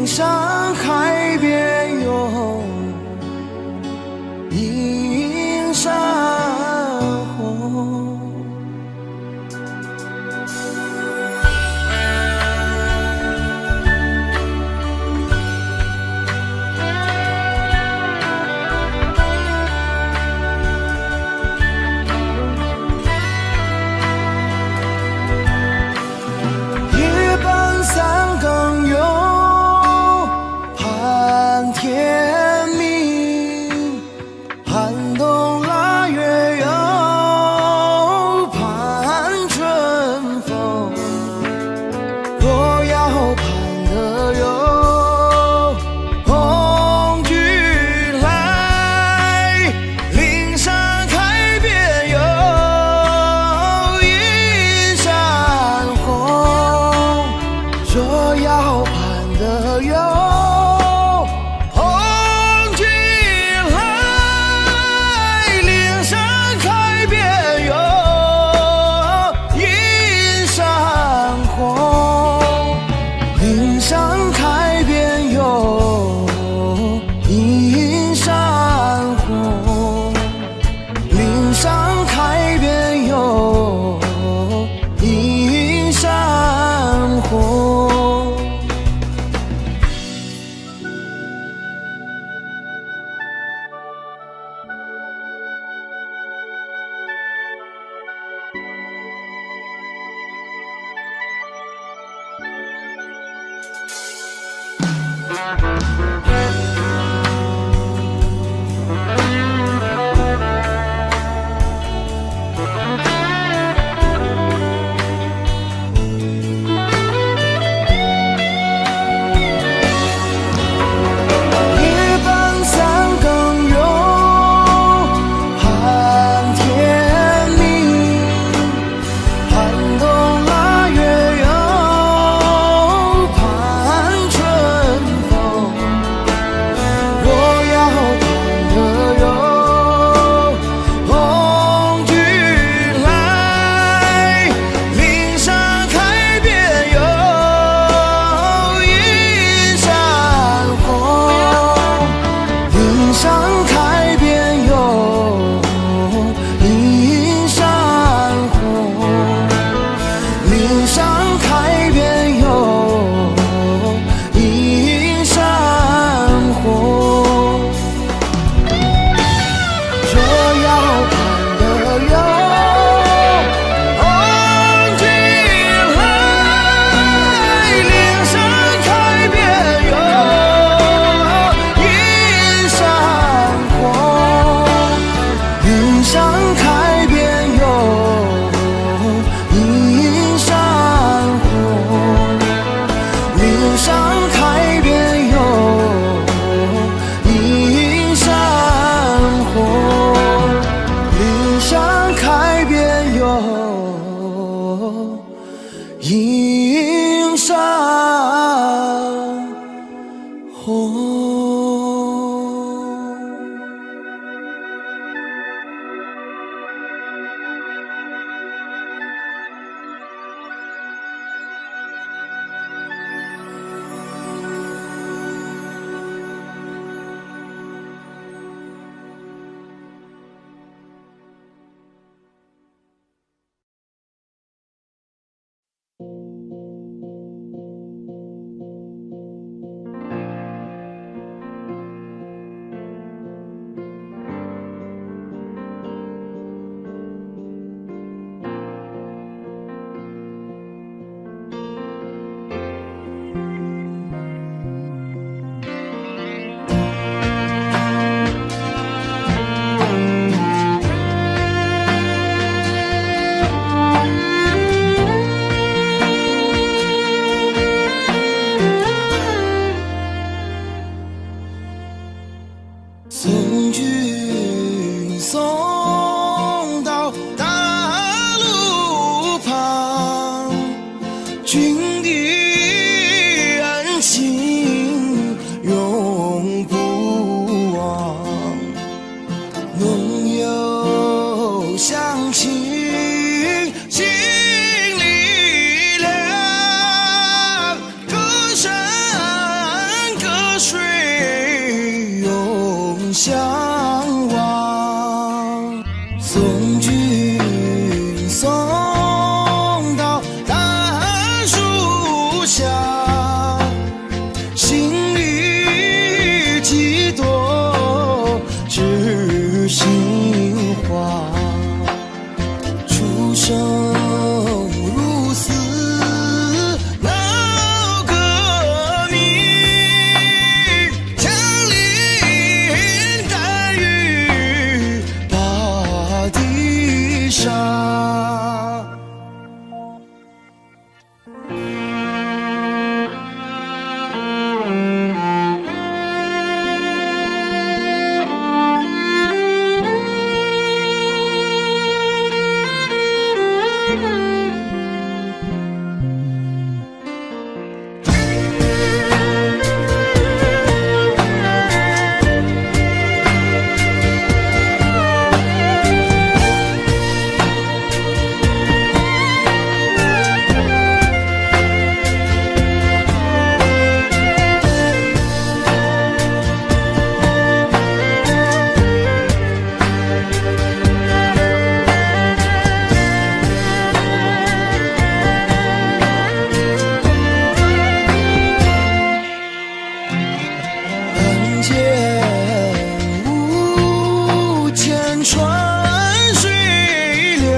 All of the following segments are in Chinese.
山海边有映山红。夜半三更有盼天明，寒冬腊月有盼春风。若要盼得有红军来，岭山开遍有映山红。若要盼得有红军来，岭山开遍有映山红。岭山开遍有映山红。岭山开遍有映山红。夜半三更有盼天明，寒冬腊月有盼春风。若要盼得有红军来，岭山开遍有映山红。岭山开遍有映山红。岭山开遍有映山红。若要盼得有红军来，岭山开遍有映山红。岭山开遍有映山红。岭山开遍有映山红。岭山开遍有映山红。送君送到大路旁，君的恩情永不忘。浓友相亲心里凉，孤身望，送君送到大树下，心里几朵知心花，出生入死闹革命，枪林弹雨把地杀。无间川水流，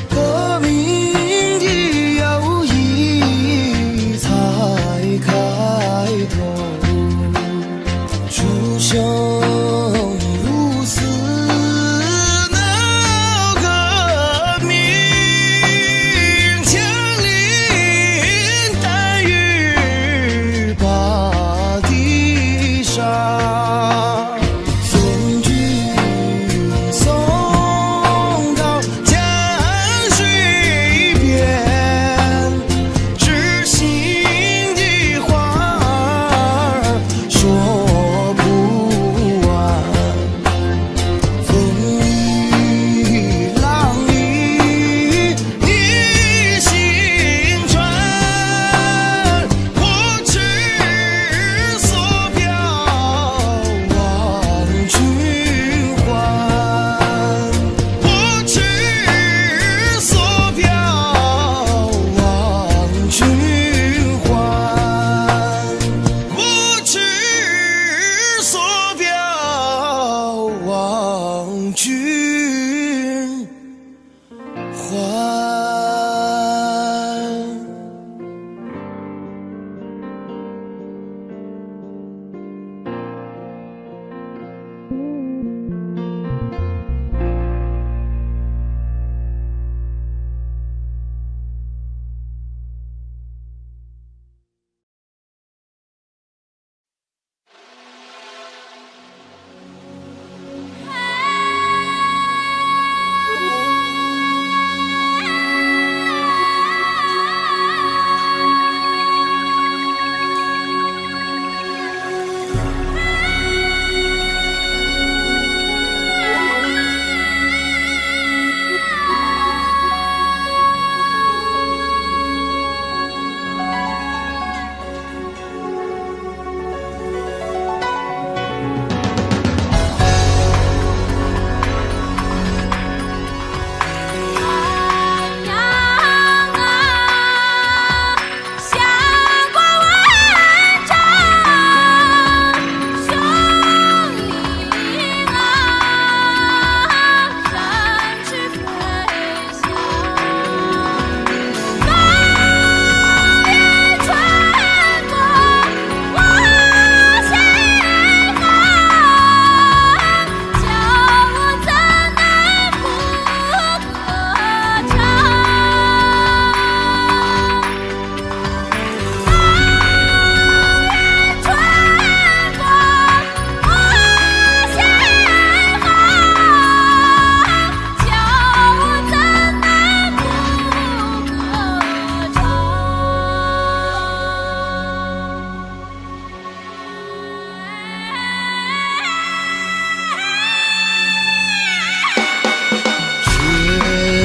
革命的友谊才开头，出生入死闹革命，枪林弹雨把地杀。送君送到江水边，知心的话儿说不完，风里浪里一心传，我只所表望君还，我只所表望君还，我只所表望君还。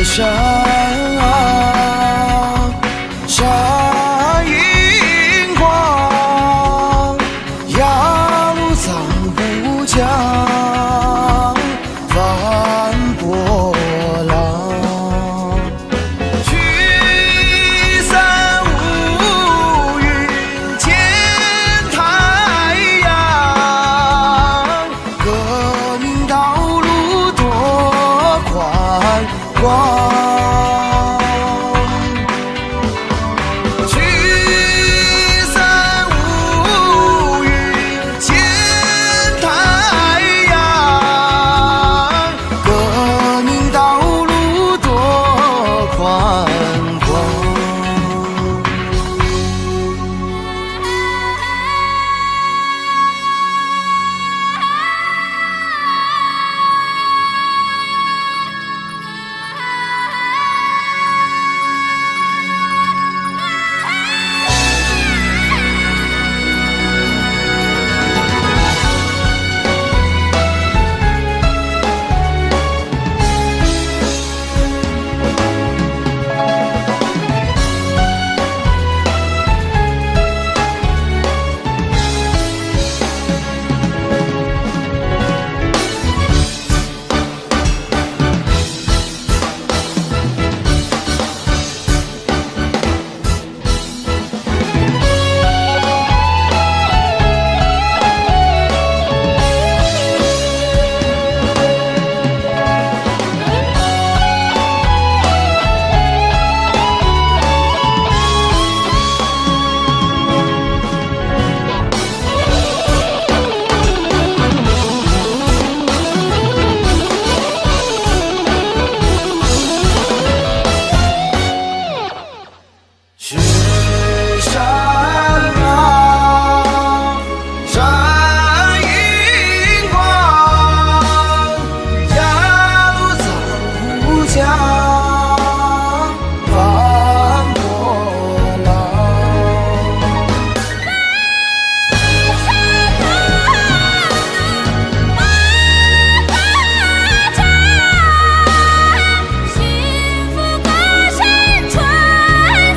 山闪银光，雅鲁藏不见聚散无语见太阳，革命道路多宽广。雪山啊，山银光，压路藏无疆，翻波浪。幸福歌声传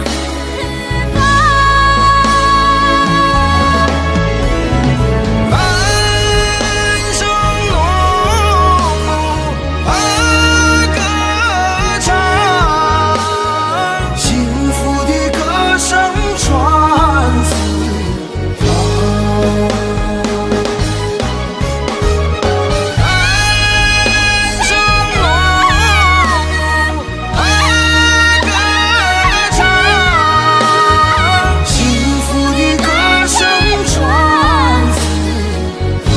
四方。繁声隆隆把歌唱，幸福的歌声传四方。繁声隆隆把歌唱，幸福的歌声传四方。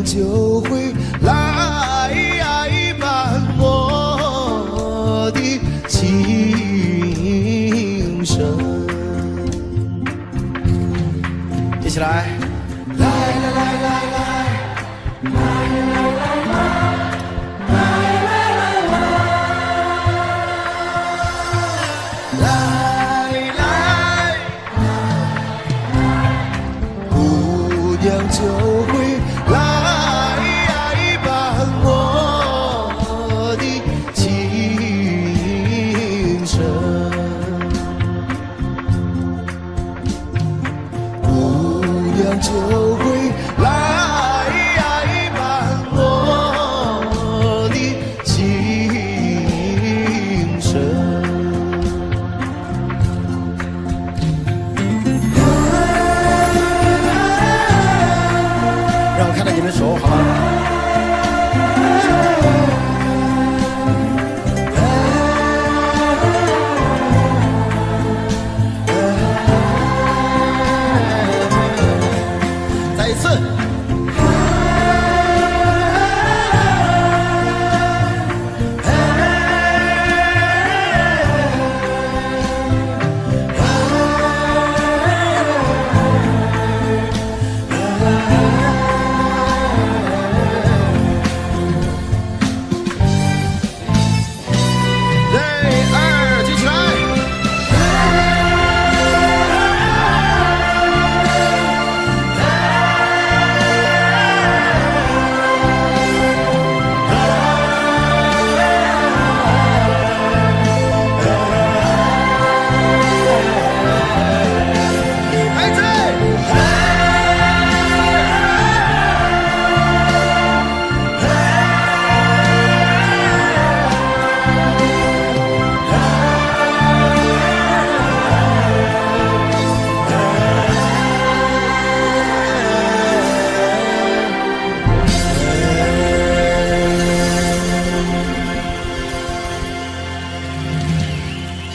样就会来伴我的琴声。一起来，来来来来来。就会来伴我的琴声，姑娘就会来伴我的琴声。看到你们手，好吗？再一次。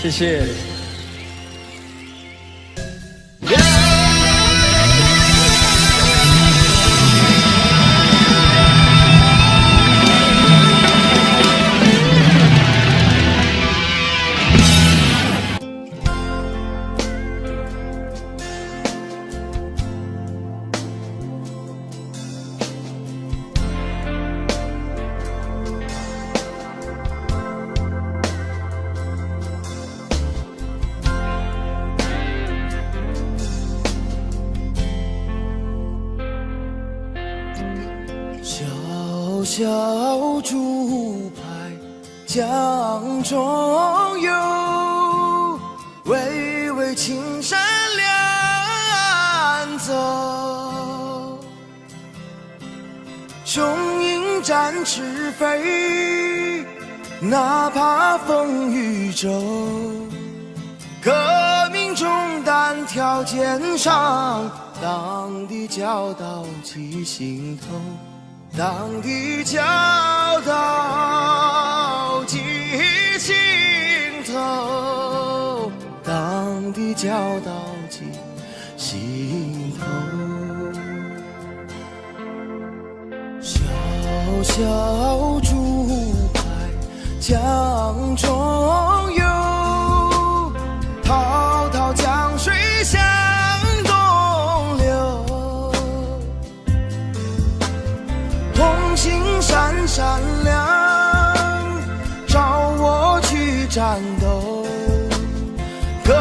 谢谢。小小竹排江中游，微微青山两走。雄鹰展翅飞，哪怕风雨骤。革命中单挑肩上，党的教导记心头。党的教导记心头，党的教导记心头。小小竹排江中游，滔滔江水向东流。红星闪闪亮，照我去战斗。革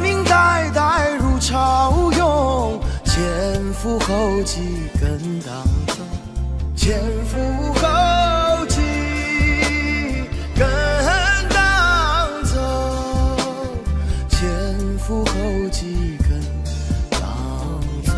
命代代如潮涌，前赴后继跟党走，前赴后继跟党走，前赴后继跟党走。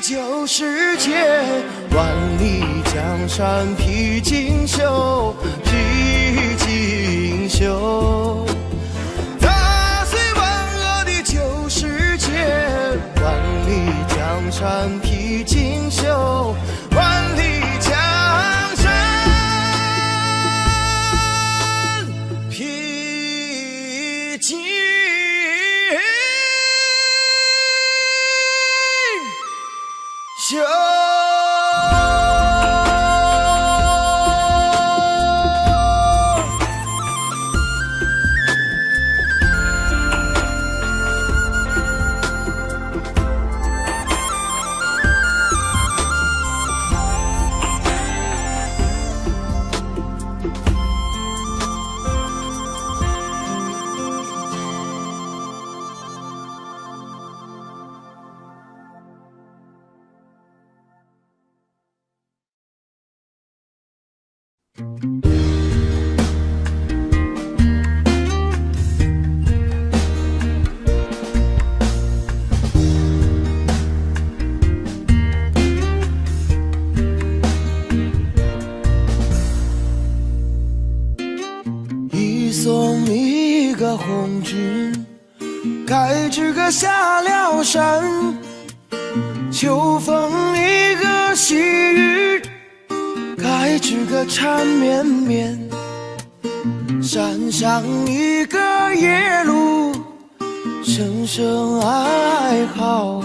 旧世界，万里江山披锦绣，披锦绣。踏碎万恶的旧世界，万里江山披锦绣，万里江山披锦绣。送你一个红军，该知个下了山，秋风一个细雨，该知个缠绵绵。山上一个夜路，声声哀嚎，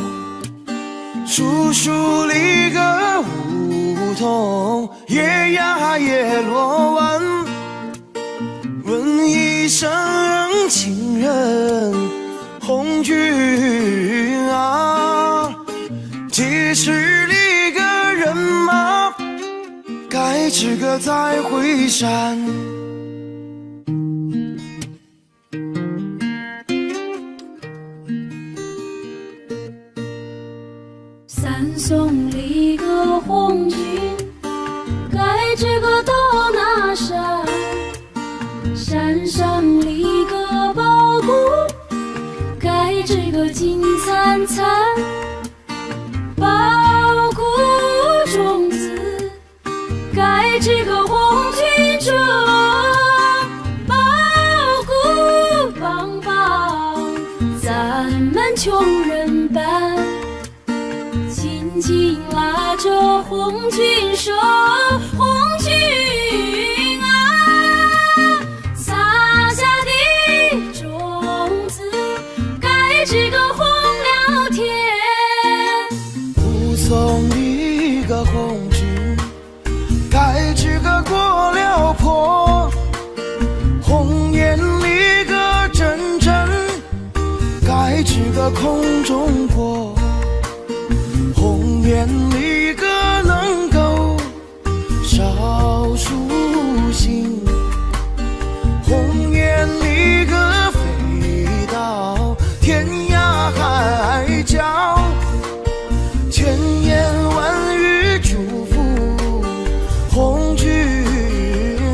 树树里个梧桐，夜呀夜落晚。问一声情人红军啊，几十里个人马，该知个再回山。三送里个红军，该知个到哪山？山上立个宝骨，该知个金灿灿。宝骨中子，该知个红军中。宝骨帮帮咱们穷人办，紧紧拉着红军手，红军这个红了天，护送一个红军，该知个过了坡。红颜里个阵阵，该知个空中过。红颜里个能够烧书信，红颜里个飞到天涯海角，千言万语祝福红军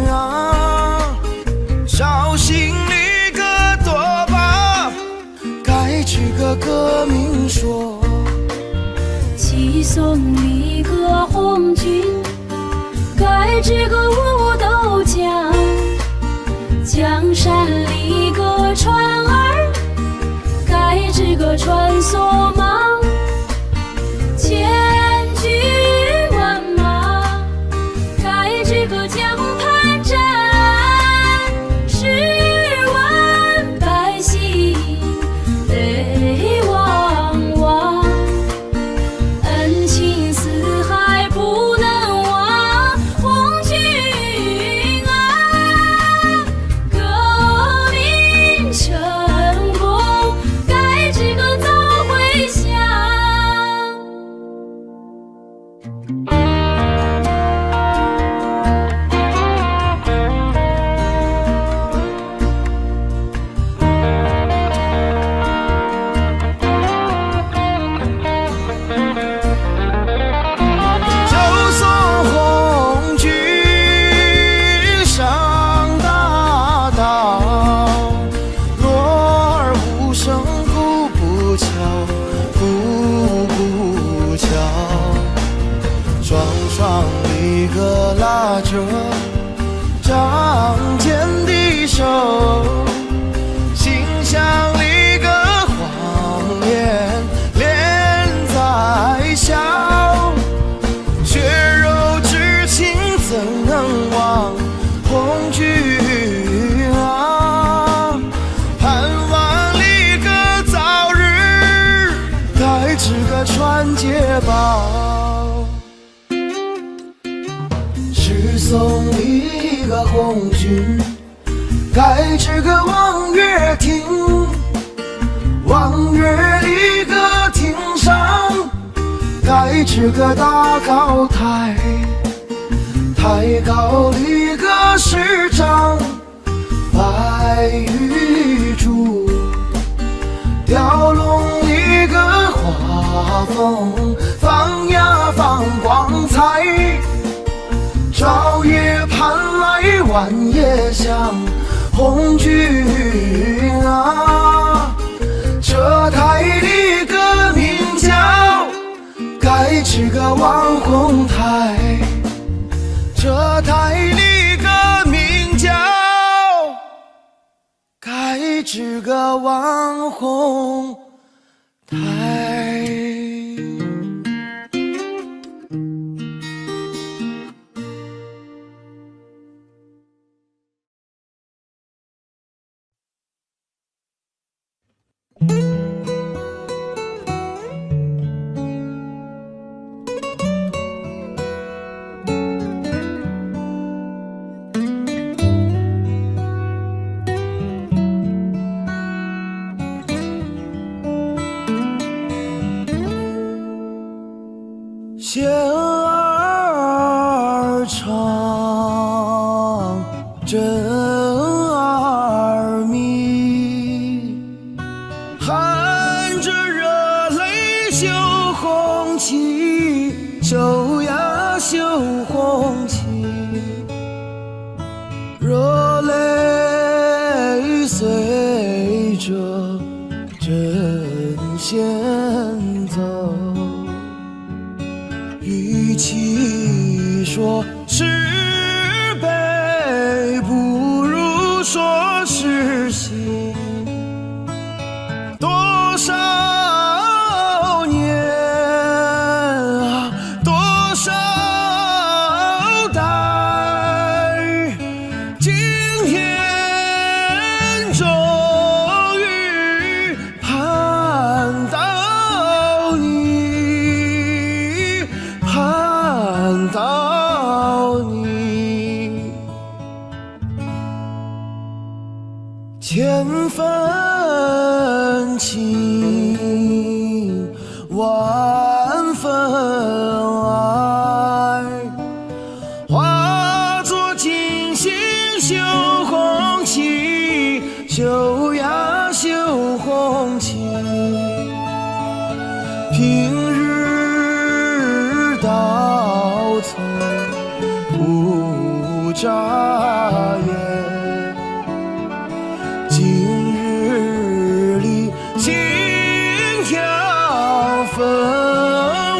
啊。绍兴里个多把，该知个革命说。齐送里个红军，该知个武斗强。江山里个船儿，该知个穿梭忙。千军万马，该知个江畔站。10万百姓泪汪汪，恩情四海不能忘。红军啊，革命成功，该知个早回一个拉着仗剑的手，心像一个谎言连在笑，血肉之情怎能忘红军啊，盼望一个早日该知个传捷报，是送一个红军该知个望月亭，望月里个亭上该知个大高台，太高里个师长白玉柱，雕龙一个画风放呀放光彩，朝夜盼来晚夜香红军啊，这台里个名叫该知个望红台，这台里个名叫该知个望红台。弦儿长，针儿密，含着热泪绣红旗，绣呀绣红旗，热泪随着针线走，与其说是悲，不如说是喜。多少年啊，多少代，今天终于盼到你，盼到你，千分情，万分爱，化作金星绣红旗，绣呀绣红旗，平日到头不眨眼，今日里心跳分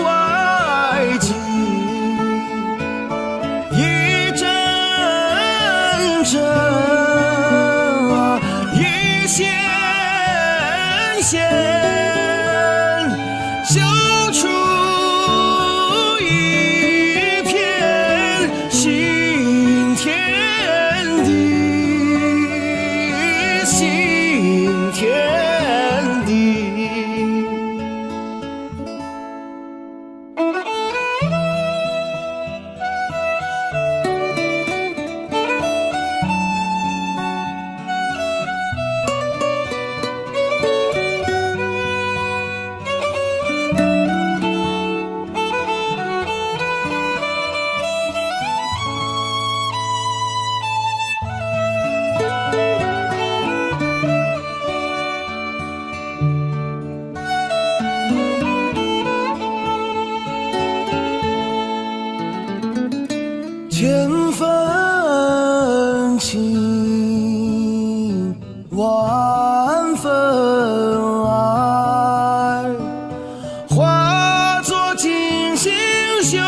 外急，一阵阵啊，一线线绣出一片新天地，新天地。千分情，万分爱，化作金星绣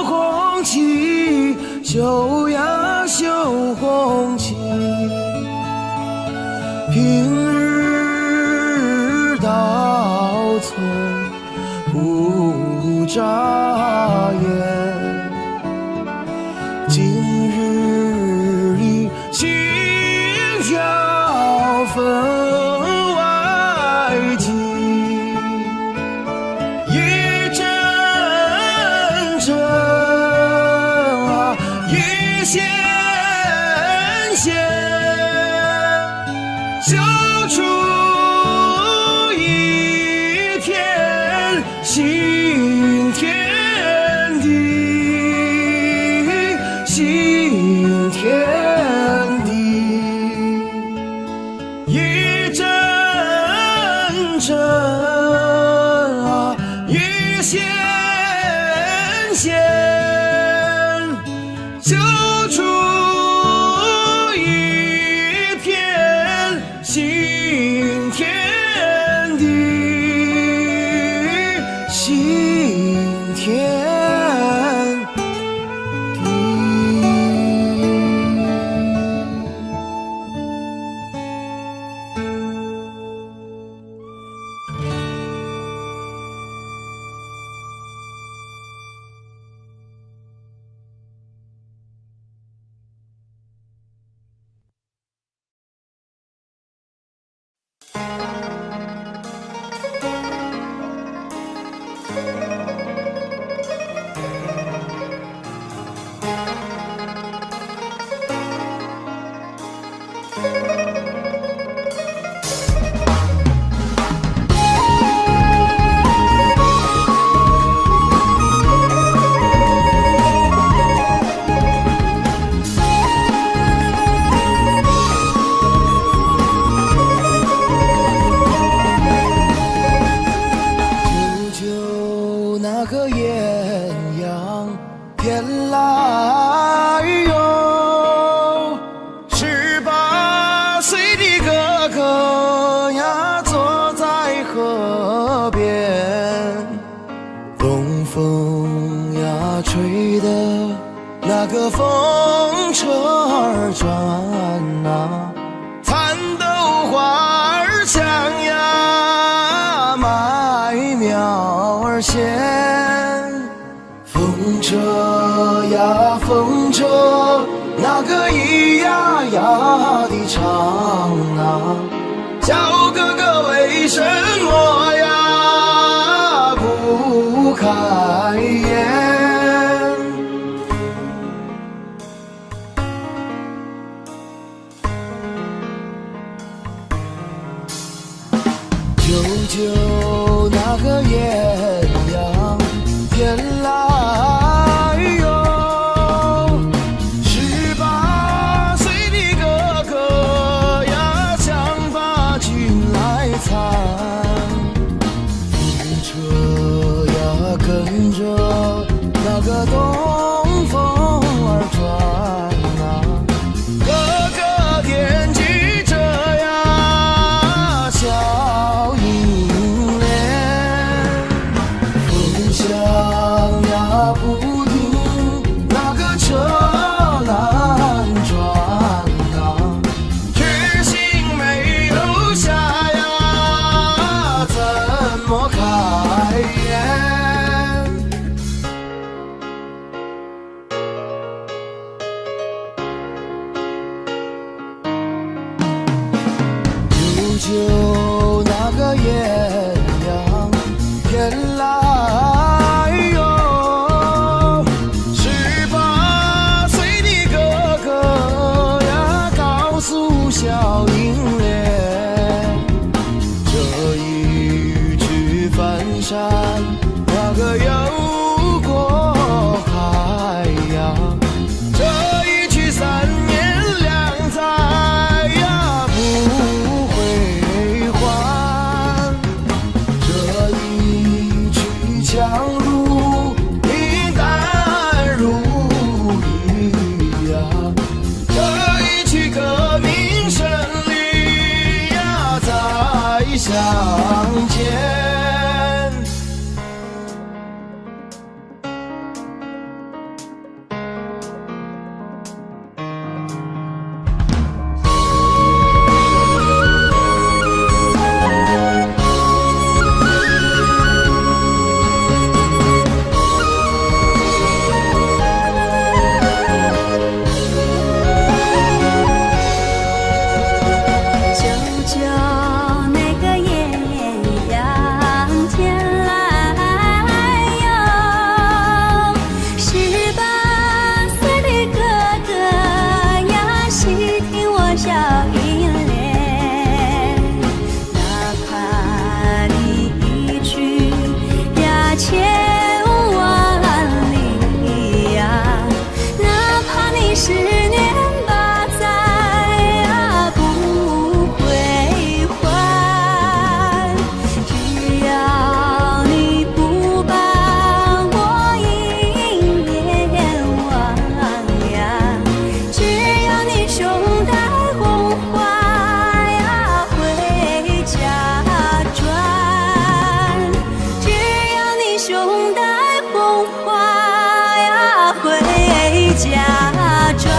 红旗，绣呀绣红旗，平日到村不眨眼，今日里心跳分外急，一阵阵啊，一线线，绣出一片新天地，新天地，一阵阵啊，一线线，绣出一片新天地，新天地。那个艳阳天来哟，18岁的哥哥呀，坐在河边，东风呀吹的那个风车儿转啊，蚕豆花儿香呀，麦苗儿鲜。风车呀风车，那个咿呀呀的唱啊，小哥哥为什么呀不开眼？舅舅那个艳阳天来哟，18岁的哥哥呀，想把军来参。风车呀跟着那个东风儿转啊，哥哥惦记着呀小银莲，风响呀不停，那个车难转啊，决心没留下呀，怎么开眼？舅舅那个艳阳天来哟家转。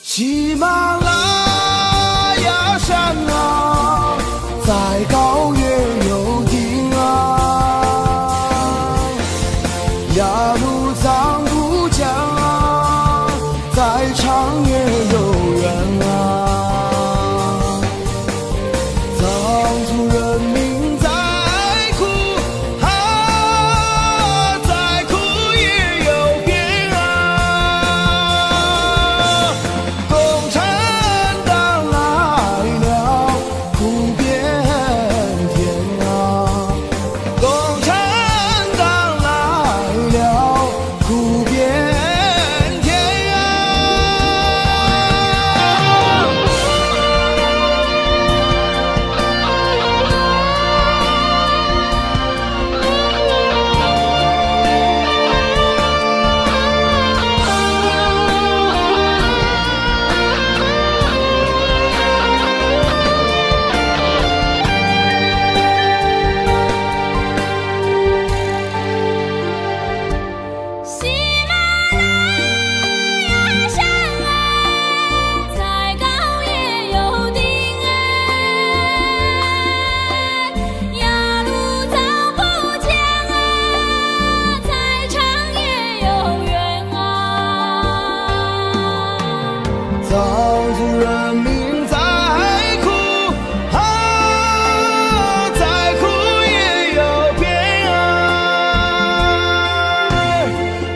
喜马拉雅山啊，在高原有定啊，雅鲁藏布江啊，在长野有缘啊，藏族人民在哭啊，在哭也有变啊，共产党来了，苦变天啊，共产党来了，苦变天啊。喜马拉雅山啊，在高原有定哎，雅鲁藏布江啊，在长野有缘啊，藏族人民在哭啊，在哭也有变啊，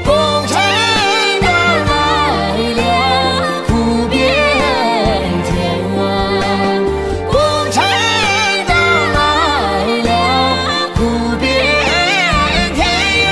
共产党来了，苦变天啊，共产党来了，苦变天啊。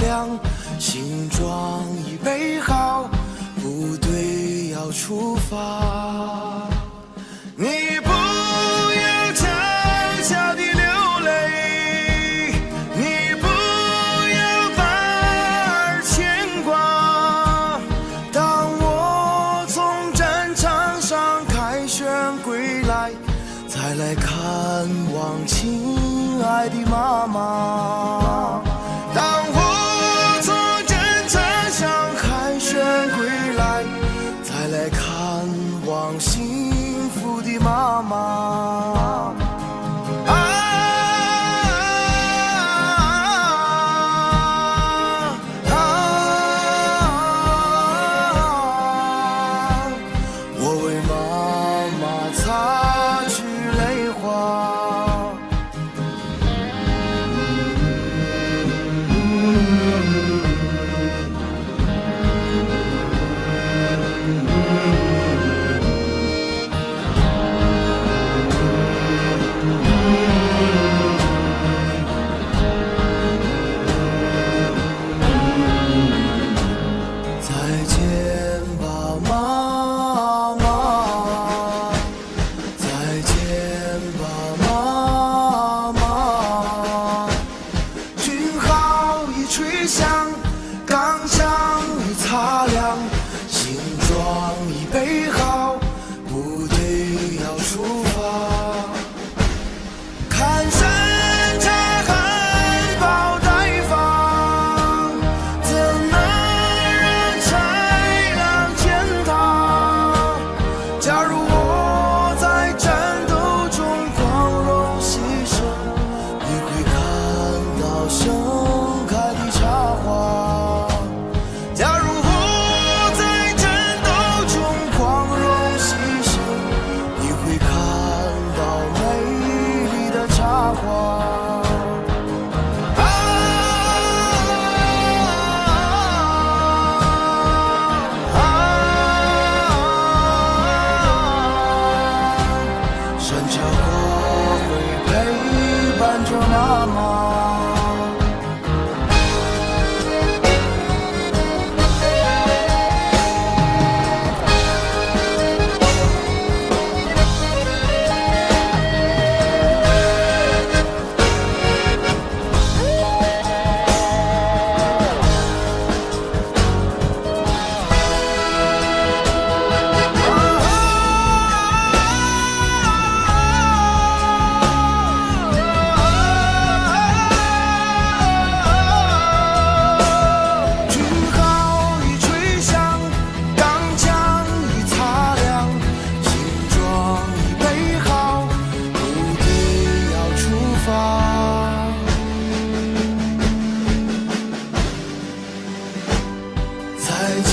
亮，行装已备好，部队要出发。你不要悄悄地流泪，你不要半儿牵挂。当我从战场上凯旋归来，再来看望亲爱的妈妈。当我从战场上凯旋归来，再来看望幸福的妈妈。我为妈妈擦去泪花。再见吧，妈妈，再见吧，妈妈。军号已吹响，钢枪已擦亮，行装已备好，部队要出发。看山茶含苞待放，怎能让豺狼践踏？假如我在战斗中光荣牺牲，你会看到盛开的插花。假如我在战斗中光荣牺牲，你会看到美丽的插花。山茶花会陪伴着妈妈。军号已吹响，钢枪已擦亮，行装已备好，部队要出发。再见